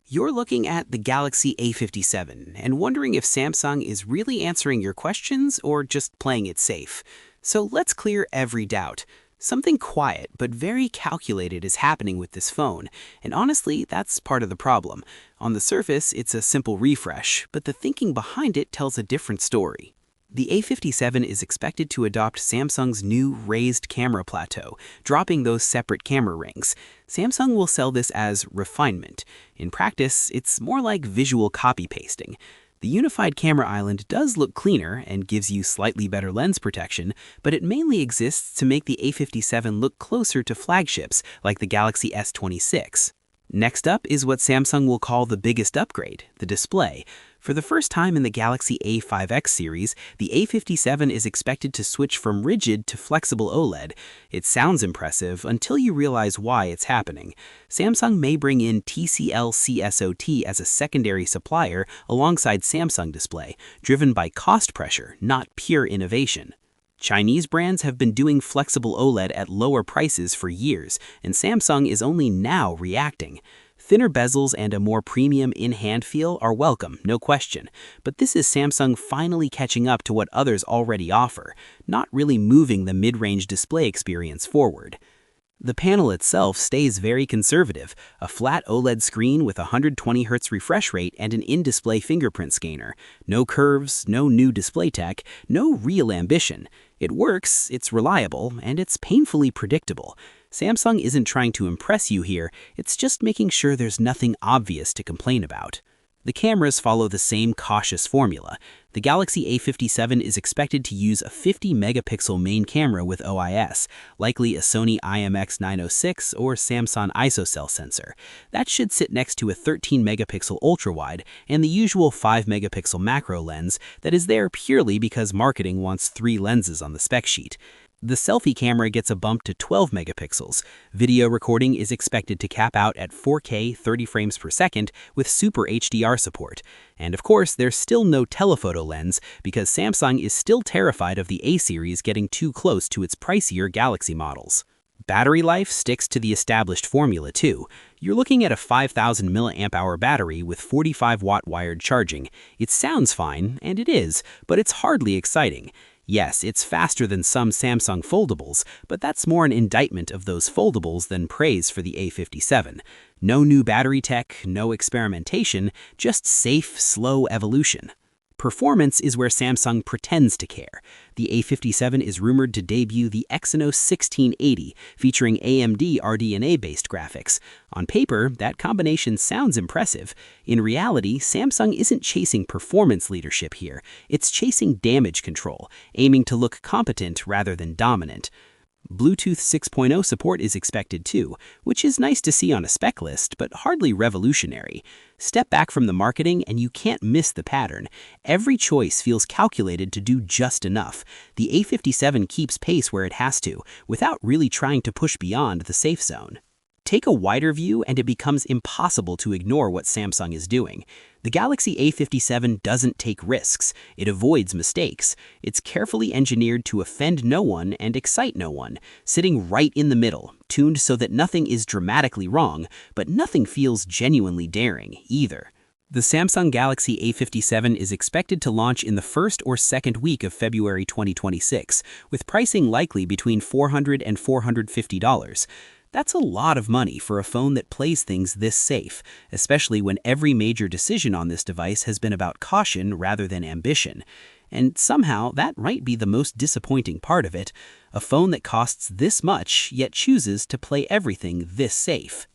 You're looking at the Galaxy A57 and wondering if Samsung is really answering your questions or just playing it safe. So let's clear every doubt. Something quiet but very calculated is happening with this phone, and honestly, that's part of the problem. On the surface, it's a simple refresh, but the thinking behind it tells a different story. The A57 is expected to adopt Samsung's new raised camera plateau, dropping those separate camera rings. Samsung will sell this as refinement. In practice, it's more like visual copy-pasting. The unified camera island does look cleaner and gives you slightly better lens protection, but it mainly exists to make the A57 look closer to flagships like the Galaxy S26. Next up is what Samsung will call the biggest upgrade, the display. For the first time in the Galaxy A5X series, the A57 is expected to switch from rigid to flexible OLED. It sounds impressive until you realize why it's happening. Samsung may bring in TCL CSOT as a secondary supplier alongside Samsung Display, driven by cost pressure, not pure innovation. Chinese brands have been doing flexible OLED at lower prices for years, and Samsung is only now reacting. Thinner bezels and a more premium in-hand feel are welcome, no question, but this is Samsung finally catching up to what others already offer, not really moving the mid-range display experience forward. The panel itself stays very conservative, a flat OLED screen with a 120Hz refresh rate and an in-display fingerprint scanner. No curves, no new display tech, no real ambition. It works, it's reliable, and it's painfully predictable. Samsung isn't trying to impress you here, it's just making sure there's nothing obvious to complain about. The cameras follow the same cautious formula. The Galaxy A57 is expected to use a 50-megapixel main camera with OIS, likely a Sony IMX906 or Samsung ISOCELL sensor. That should sit next to a 13-megapixel ultrawide and the usual 5-megapixel macro lens that is there purely because marketing wants 3 lenses on the spec sheet. The selfie camera gets a bump to 12 megapixels. Video recording is expected to cap out at 4K 30 frames per second with Super HDR support. And of course, there's still no telephoto lens because Samsung is still terrified of the A series getting too close to its pricier Galaxy models. Battery life sticks to the established formula too. You're looking at a 5,000 mAh battery with 45-watt wired charging. It sounds fine, and it is, but it's hardly exciting. Yes, it's faster than some Samsung foldables, but that's more an indictment of those foldables than praise for the A57. No new battery tech, no experimentation, just safe, slow evolution. Performance is where Samsung pretends to care. The A57 is rumored to debut the Exynos 1680, featuring AMD RDNA-based graphics. On paper, that combination sounds impressive. In reality, Samsung isn't chasing performance leadership here. It's chasing damage control, aiming to look competent rather than dominant. Bluetooth 6.0 support is expected too, which is nice to see on a spec list, but hardly revolutionary. Step back from the marketing and you can't miss the pattern. Every choice feels calculated to do just enough. The A57 keeps pace where it has to, without really trying to push beyond the safe zone. Take a wider view and it becomes impossible to ignore what Samsung is doing. The Galaxy A57 doesn't take risks. It avoids mistakes. It's carefully engineered to offend no one and excite no one, sitting right in the middle, tuned so that nothing is dramatically wrong, but nothing feels genuinely daring either. The Samsung Galaxy A57 is expected to launch in the first or second week of February 2026, with pricing likely between $400 and $450. That's a lot of money for a phone that plays things this safe, especially when every major decision on this device has been about caution rather than ambition. And somehow, that might be the most disappointing part of it, a phone that costs this much yet chooses to play everything this safe.